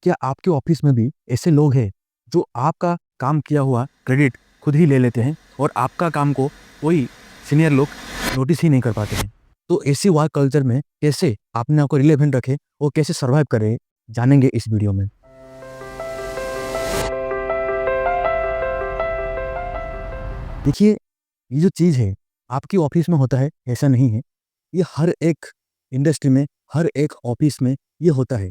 क्या आपके ऑफिस में भी ऐसे लोग हैं जो आपका काम किया हुआ क्रेडिट खुद ही ले लेते हैं और आपका काम को कोई सीनियर लोग नोटिस ही नहीं कर पाते हैं? तो ऐसी वर्क कल्चर में कैसे अपने आप को रिलेवेंट रखें और कैसे सर्वाइव करें, जानेंगे इस वीडियो में। देखिए, ये जो चीज़ है आपकी ऑफिस में होता है ऐसा नहीं है। ये हर एक इंडस्ट्री में, हर एक ऑफिस में ये होता है।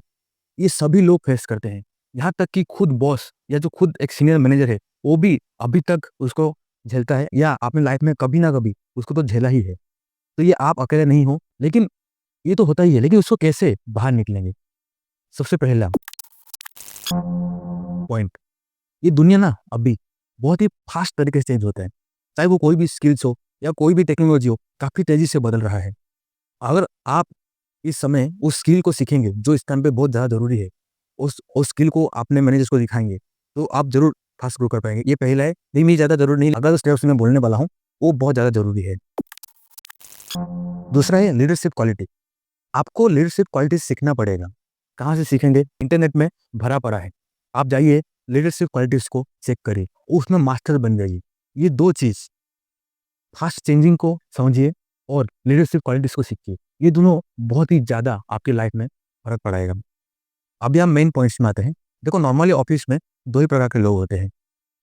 ये सभी लोग फेस करते हैं। यहाँ तक कि खुद बॉस या जो खुद एक सीनियर मैनेजर है, वो भी अभी तक उसको झेलता है या आपने लाइफ में कभी ना कभी उसको तो झेला ही है। तो ये आप अकेले नहीं हो, लेकिन ये तो होता ही है, लेकिन उसको कैसे बाहर निकलेंगे? सबसे पहला पॉइंट, ये दुनिया ना अभी बहुत ही फास्ट तरीके से चेंज होता है। चाहे वो कोई भी स्किल्स हो या कोई भी टेक्नोलॉजी हो, काफ़ी तेज़ी से बदल रहा है। अगर आप इस समय उस स्किल को सीखेंगे जो इस टाइम पे बहुत ज़्यादा ज़रूरी है, उस स्किल को अपने मैनेजर्स को दिखाएँगे, तो आप ज़रूर फास्ट ग्रो कर पाएँगे। ये पहला है, नहीं ये ज़्यादा ज़रूरी नहीं, अगर स्टेप्स मैं बोलने वाला हूँ, वो बहुत ज़्यादा ज़रूरी है। दूसरा है लीडरशिप क्वालिटी। आपको लीडरशिप क्वालिटी सीखना पड़ेगा। कहाँ से सीखेंगे? इंटरनेट में भरा पड़ा है। आप जाइए, लीडरशिप क्वालिटीज़ को चेक करिए, उसमें मास्टर बन जाइए। ये 2 चीज़, फास्ट चेंजिंग को समझिए और लीडरशिप क्वालिटीज़ को सीखिए। ये दोनों बहुत ही ज़्यादा आपकी लाइफ में फ़र्क पड़ाएगा। अभी हम मेन पॉइंट्स में आते हैं। देखो, नॉर्मली ऑफ़िस में 2 ही प्रकार के लोग होते हैं।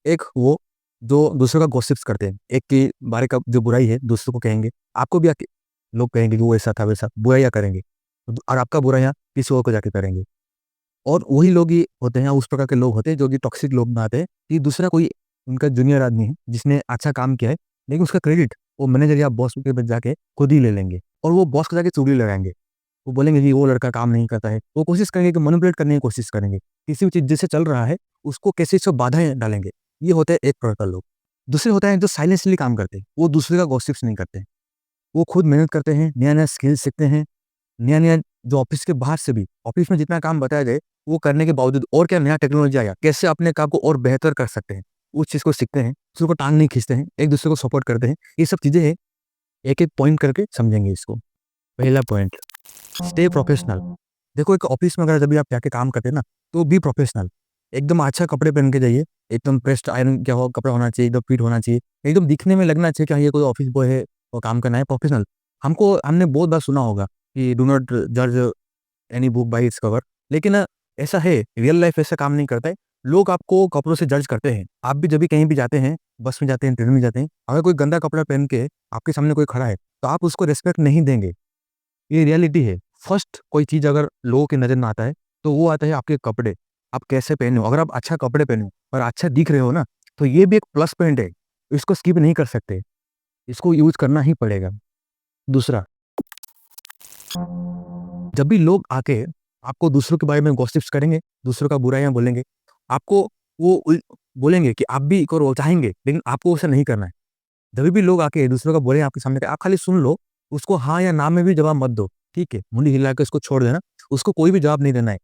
एक वो जो दूसरों का गॉसिप्स करते हैं। एक के बारे का जो बुराई है दूसरों को कहेंगे। आपको भी आके लोग कहेंगे कि वो ऐसा था, वैसा, बुराइयाँ करेंगे और आपका बुराइयाँ किसी और को जाके करेंगे। और वही लोग ही होते हैं, उस प्रकार के लोग होते हैं जो कि टॉक्सिक लोग में आते हैं कि दूसरा कोई उनका जूनियर आदमी है जिसने अच्छा काम किया है, लेकिन उसका क्रेडिट वो मैनेजर या बॉस के पास जाके खुद ही ले लेंगे और वो बॉस को जाके चुगली लगाएँगे। वो बोलेंगे कि वो लड़का काम नहीं करता है। वो कोशिश करेंगे कि मैनिपुलेट करने की कोशिश करेंगे। किसी भी चीज़ जैसे चल रहा है, उसको कैसे इसको बाधाएँ डालेंगे। ये होते हैं एक प्रकार का लोग। दूसरे होते हैं जो साइलेंसली काम करते हैं। वो दूसरे का गॉसिप्स नहीं करते हैं। वो खुद मेहनत करते हैं, नया-नया स्किल सीखते हैं, नया-नया जो ऑफ़िस के बाहर से भी, ऑफ़िस में जितना काम बताया जाए, वो करने के बावजूद और क्या नया टेक्नोलॉजी आया, कैसे अपने काम को और बेहतर कर सकते हैं, उस चीज़ को सीखते हैं, दूसरों को टाँग नहीं खींचते हैं, एक-दूसरे को सपोर्ट करते हैं। ये सब चीज़ें हैं, एक-एक पॉइंट करके समझेंगे इसको। पहला पॉइंट, स्टे प्रोफेशनल। देखो, एक ऑफ़िस में अगर जब भी आप जाके काम करते हैं ना, तो बी प्रोफेशनल। एकदम अच्छा कपड़े पहन के जाइए, एकदम प्रेस्ड आयरन किया हुआ कपड़ा होना चाहिए, एकदम फिट होना चाहिए, एकदम दिखने में लगना चाहिए कि हाँ, ये कोई ऑफ़िस बॉय है और काम करना है प्रोफेशनल। हमने बहुत बार सुना होगा कि डू नॉट जज any book by its cover, लेकिन ऐसा है, रियल लाइफ ऐसा काम नहीं करता है। लोग आपको कपड़ों से जज करते हैं। आप भी जब भी कहीं भी जाते हैं, बस में जाते हैं, ट्रेन में जाते हैं, अगर कोई गंदा कपड़ा पहन के आपके सामने कोई खड़ा है, तो आप उसको रिस्पेक्ट नहीं देंगे। ये रियलिटी है। फर्स्ट कोई चीज़ अगर लोगों की नज़र में आता है, तो वो आता है आपके कपड़े। आप कैसे पहने हो? अगर आप अच्छा कपड़े पहने हो और अच्छा दिख रहे हो ना, तो ये भी एक प्लस पॉइंट है। इसको स्किप नहीं कर सकते। इसको यूज़ करना ही पड़ेगा। दूसरा, जब भी लोग आके आपको दूसरों के बारे में गॉसिप्स करेंगे, दूसरों का बुराइयाँ बोलेंगे, आपको वो बोलेंगे कि आप भी करो चाहेंगे, लेकिन आपको वैसा नहीं करना है। जभी भी लोग आके दूसरों का बोले आपके सामने, आप खाली सुन लो, उसको हाँ या ना में भी जवाब मत दो, ठीक है? मुंडी हिला के उसको छोड़ देना, उसको कोई भी जवाब नहीं देना है।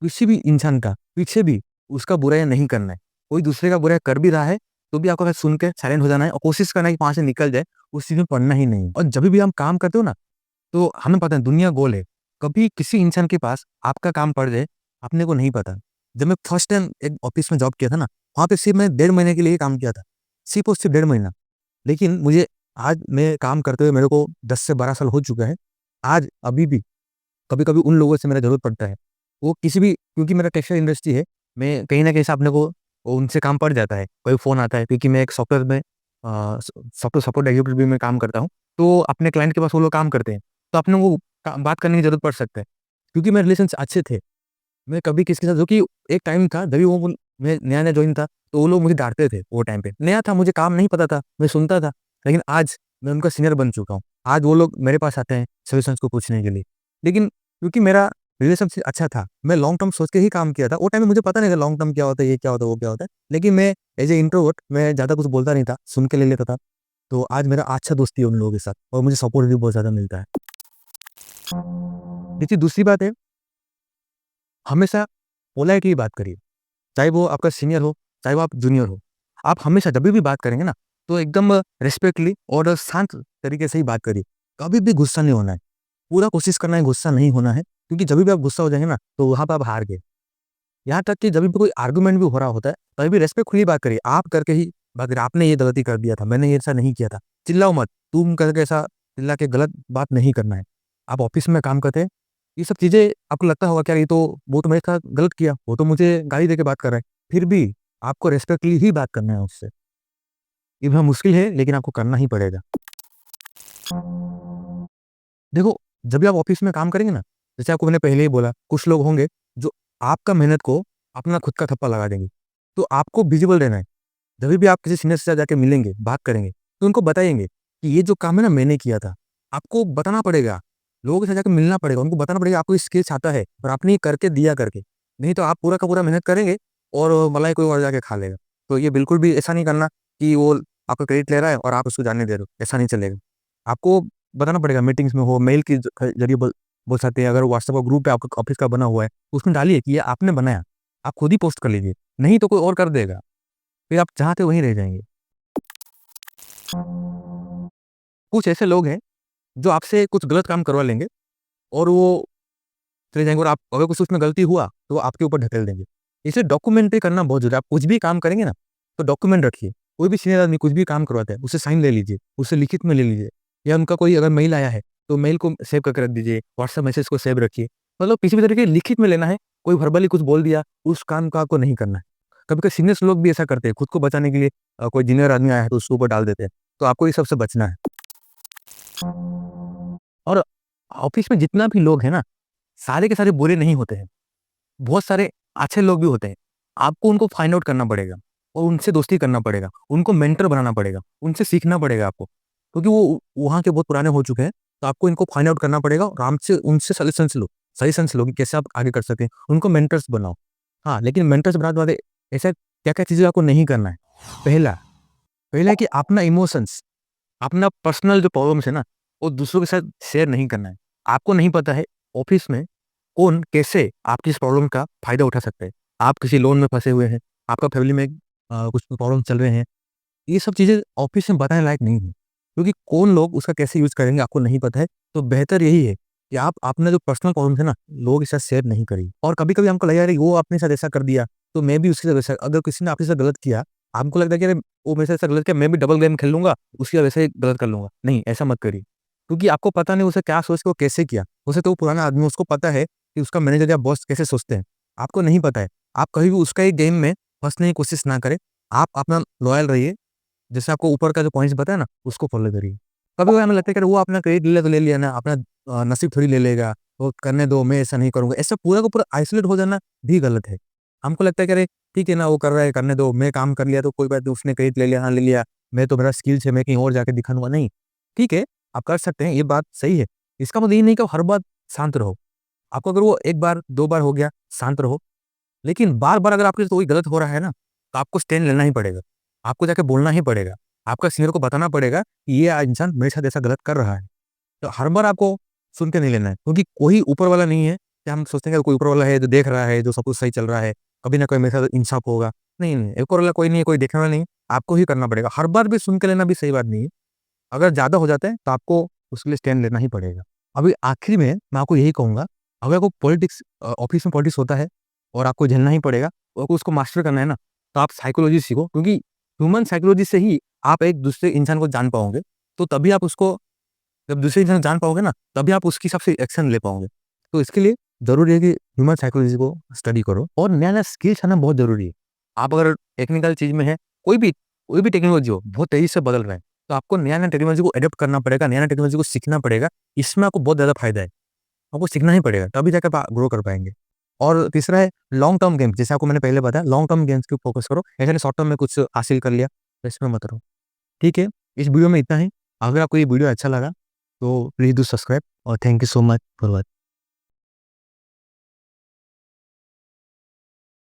किसी भी इंसान का पीछे भी उसका बुराई नहीं करना है। कोई दूसरे का बुराई कर भी रहा है, तो भी आपको बस सुन के साइलेंट हो जाना है और कोशिश करना है कि वहाँ से निकल जाए, उस चीज़ में पड़ना ही नहीं है। और जभी भी हम काम करते हो ना, तो हमें पता है दुनिया गोल है। कभी किसी इंसान के पास आपका काम पड़ जाए, अपने को नहीं पता। जब मैं फर्स्ट टाइम एक ऑफ़िस में जॉब किया था ना, वहाँ पे सिर्फ़ मैं 1.5 महीने के लिए ही काम किया था। सिर्फ़ और सिर्फ़ 1.5 महीना। लेकिन मुझे आज मैं काम करते हुए मेरे को 10 से 12 साल हो चुका है। आज अभी भी कभी-कभी उन लोगों से मेरा ज़रूरत पड़ता है। वो किसी भी, क्योंकि मेरा टेक्सटाइल इंडस्ट्री है, मैं कहीं न कहीं से अपने को उनसे काम पड़ जाता है। कोई फ़ोन आता है क्योंकि मैं एक सॉफ्टवेयर में सॉफ्टवेयर सपोर्ट एग्जीक्यूटिव भी मैं काम करता हूँ। तो अपने क्लाइंट के पास वो लोग काम करते हैं। तो अपने को बात करने की ज़रूरत पड़ सकता है। क्योंकि मेरे रिलेशन्स अच्छे थे। मैं कभी किसी के साथ, जो कि एक टाइम था जब भी वो मैं नया-नया जॉइन था, तो वो लोग मुझे डाँटते थे वो टाइम पे। नया था, मुझे काम नहीं पता था, मैं सुनता था। लेकिन आज मैं उनका सीनियर बन चुका हूँ। आज वो लोग मेरे पास आते हैं सजेशंस को पूछने के लिए। लेकिन क्योंकि मेरा रिलेशनशिप अच्छा था, मैं लॉन्ग टर्म सोच के ही काम किया था। वो टाइम में मुझे पता नहीं था लॉन्ग टर्म क्या होता है, ये क्या होता है, वो क्या होता है। लेकिन मैं एज़ ए इंट्रोवर्ट मैं ज़्यादा कुछ बोलता नहीं था, सुन के ले लेता था। तो आज मेरा अच्छा दोस्ती है उन लोगों के साथ और मुझे सपोर्ट भी बहुत ज़्यादा मिलता है। देखिए, दूसरी बात है, हमेशा पोलाइटली बात करिए। चाहे वो आपका सीनियर हो, चाहे वो आप जूनियर हो। आप हमेशा जभी भी बात करेंगे ना, तो एकदम रिस्पेक्टली और शांत तरीके से ही बात करिए। कभी भी गुस्सा नहीं होना है। पूरा कोशिश करना है गुस्सा नहीं होना है, क्योंकि जभी भी आप गुस्सा हो जाएँगे ना, तो वहाँ पे आप हार गए। यहाँ तक कि जब भी कोई आर्गुमेंट भी हो रहा होता है, तभी भी रेस्पेक्टफुली बात करिए। आप करके ही बात करिए, आपने ये गलती कर दिया था, मैंने ये ऐसा नहीं किया था। चिल्लाओ मत, तुम करके ऐसा चिल्ला के गलत बात नहीं करना है। आप ऑफ़िस में काम करते हैं, ये सब चीज़ें आपको लगता होगा, क्या ये तो वो तो मेरे साथ गलत किया, वो तो मुझे गाली दे के बात कर रहा है। फिर भी आपको रेस्पेक्टफुली ही बात करना है उससे। ये थोड़ा मुश्किल है, लेकिन आपको करना ही पड़ेगा। देखो, जब भी आप ऑफ़िस में काम करेंगे ना, जैसे आपको मैंने पहले ही बोला, कुछ लोग होंगे जो आपका मेहनत को अपना खुद का थप्पा लगा देंगे। तो आपको विज़िबल रहना है। जभी भी आप किसी सीनियर से जाके मिलेंगे, बात करेंगे, तो उनको बताएँगे कि ये जो काम है ना मैंने किया था। आपको बताना पड़ेगा, लोगों के साथ जाके मिलना पड़ेगा, उनको बताना पड़ेगा आपको ये स्किल्स आता है और आपने ये करके दिया करके। नहीं तो आप पूरा का पूरा मेहनत करेंगे और मलाई कोई और जाके खा लेगा। तो ये बिल्कुल भी ऐसा नहीं करना कि वो आपका क्रेडिट ले रहा है और आप उसको जाने दे रहे हो, ऐसा नहीं चलेगा। आपको बताना पड़ेगा, मीटिंग्स में हो, मेल के ज़रिए बोल बोल सकते हैं, अगर व्हाट्सएप का ग्रुप है आपका ऑफ़िस का बना हुआ है, उसमें डालिए कि ये आपने बनाया। आप खुद ही पोस्ट कर लीजिए, नहीं तो कोई और कर देगा। फिर आप जहाँ थे वहीं रह जाएँगे। कुछ ऐसे लोग हैं, जो आपसे कुछ गलत काम करवा लेंगे और वो चले जाएँगे, और आप अगर कुछ उसमें गलती हुआ, तो वो आपके ऊपर ढकेल देंगे। इसे डॉक्यूमेंट्री करना बहुत ज़रूरी है। आप कुछ भी काम करेंगे ना, तो डॉक्यूमेंट रखिए। कोई भी सीनियर आदमी कुछ भी काम करवाता है, उससे साइन ले लीजिए, उससे लिखित में ले लीजिए, या उनका कोई अगर मेल आया है, तो मेल को सेव करके रख दीजिए, व्हाट्सएप मैसेज को सेव रखिए। मतलब किसी भी तरीके लिखित में लेना है, कोई वर्बली कुछ बोल दिया, उस काम को आपको नहीं करना है। कभी-कभी सीनियर्स लोग भी ऐसा करते हैं, खुद को बचाने के लिए कोई जूनियर आदमी आया है, तो उसके ऊपर डाल देते हैं। तो आपको ये सब से बचना है। और ऑफ़िस में जितना भी लोग हैं ना, सारे के सारे बुरे नहीं होते हैं। बहुत सारे अच्छे लोग भी होते हैं। आपको उनको फाइंड आउट करना पड़ेगा और उनसे दोस्ती करना पड़ेगा, उनको मेंटर बनाना पड़ेगा, उनसे सीखना पड़ेगा आपको। क्योंकि वो वहाँ के बहुत पुराने हो चुके हैं, तो आपको इनको फाइंड आउट करना पड़ेगा और आराम से उनसे सजेशंस लो कि कैसे आप आगे कर सकें, उनको मेंटर्स बनाओ। हाँ, लेकिन मेंटर्स बनाते वाले ऐसा क्या-क्या चीज़ें आपको नहीं करना है। पहला पहला है कि अपना इमोशंस, अपना पर्सनल जो प्रॉब्लम्स है ना, वो दूसरों के साथ शेयर नहीं करना है। आपको नहीं पता है ऑफ़िस में कौन कैसे आपकी इस प्रॉब्लम का फ़ायदा उठा सकता है। आप किसी लोन में फँसे हुए हैं, आपका फैमिली में कुछ प्रॉब्लम चल रहे हैं, ये सब चीज़ें ऑफ़िस में बताने लायक नहीं है। क्योंकि कौन लोग उसका कैसे यूज़ करेंगे आपको नहीं पता है, तो बेहतर यही है कि आप अपना जो पर्सनल प्रॉब्लम है ना, लोगों के साथ शेयर नहीं करिए। और कभी-कभी हमको लगेगा अरे वो अपने साथ ऐसा कर दिया, तो मैं भी उसके साथ वैसा, अगर किसी ने आपके साथ गलत किया, आपको लगता है कि अरे वो मेरे साथ ऐसा गलत किया, मैं भी डबल गेम खेल लूँगा, उसके साथ वैसे ही गलत कर लूँगा। नहीं, ऐसा मत करिए। क्योंकि आपको पता नहीं उसे क्या सोच के वो कैसे किया। हो सकता है वो पुराना आदमी है, उसको पता है कि उसका मैनेजर या बॉस कैसे सोचते हैं। आपको नहीं पता है। आप कभी भी उसका ही गेम में फँसने की कोशिश ना करें। आप अपना लॉयल रहिए। जैसे आपको ऊपर का जो पॉइंट्स बताया ना, उसको फ़ॉलो करिए। कभी-कभी हमें लगता है कि अरे वो अपना क्रेडिट ले लिया तो ले लिया ना, अपना नसीब थोड़ी ले लेगा, वो करने दो, मैं ऐसा नहीं करूँगा। ऐसा पूरा का पूरा आइसोलेट हो जाना भी गलत है। हमको लगता है कि अरे ठीक है ना, वो कर रहा है, करने दो, मैं काम कर लिया तो कोई बात नहीं, उसने क्रेडिट ले लिया, हाँ ले लिया, मैं तो मेरा स्किल्स है, मैं कहीं और जाके दिखा दूँगा। नहीं, ठीक है, आप कर सकते हैं, ये बात सही है। इसका मतलब ये नहीं कि आप हर बार शांत रहो। आपको अगर वो 1 बार, 2 बार हो गया, शांत रहो। लेकिन बार-बार अगर आपके साथ वही गलत हो रहा है ना, तो आपको स्टैंड लेना ही पड़ेगा। आपको जाके बोलना ही पड़ेगा। आपका सीनियर को बताना पड़ेगा कि ये इंसान मेरे साथ ऐसा गलत कर रहा है। तो हर बार आपको सुन के नहीं लेना है, क्योंकि कोई ऊपर वाला नहीं है कि हम सोचते हैं कि कोई ऊपर वाला है जो देख रहा है, जो सब कुछ सही चल रहा है, कभी ना कभी मेरे साथ इंसाफ होगा। नहीं, नहीं, ऊपर वाला कोई नहीं है, कोई देखने वाला नहीं है, आपको ही करना पड़ेगा। हर बार भी सुन के लेना भी सही बात नहीं है। अगर ज़्यादा हो जाता है, तो आपको उसके लिए स्टैंड लेना ही पड़ेगा। अभी आखिर में मैं आपको यही कहूँगा, अगर आपको पॉलिटिक्स ऑफ़िस में पॉलिटिक्स होता है और आपको झेलना ही पड़ेगा, और आपको उसको मास्टर करना है ना, तो आप साइकोलॉजी सीखो, क्योंकि ह्यूमन साइकोलॉजी से ही आप एक दूसरे इंसान को जान पाओगे। तो तभी आप उसको, जब दूसरे इंसान को जान पाओगे ना, तभी आप उसके हिसाब से एक्शन ले पाओगे। तो इसके लिए ज़रूरी है कि ह्यूमन साइकोलॉजी को स्टडी करो, और नया-नया स्किल्स आना बहुत ज़रूरी है। आप अगर टेक्निकल चीज़ में हैं, कोई भी टेक्नोलॉजी हो, बहुत तेज़ी से बदल रहा है, तो आपको नया-नया टेक्नोलॉजी को अडॉप्ट करना पड़ेगा, नया-नया टेक्नोलॉजी को सीखना पड़ेगा। इसमें आपको बहुत ज़्यादा फ़ायदा है। आपको सीखना ही पड़ेगा, तभी जाकर आप ग्रो कर पाएँगे। और तीसरा है लॉन्ग टर्म गेम्स, जैसे आपको मैंने पहले बताया, लॉन्ग टर्म गेम्स के फ़ोकस करो। ऐसा नहीं शॉर्ट टर्म में कुछ हासिल कर लिया, तो इसमें मत रहो। ठीक है? इस वीडियो में इतना ही। अगर आपको ये वीडियो अच्छा लगा, तो प्लीज़ डू सब्सक्राइब, और thank you so much for watching.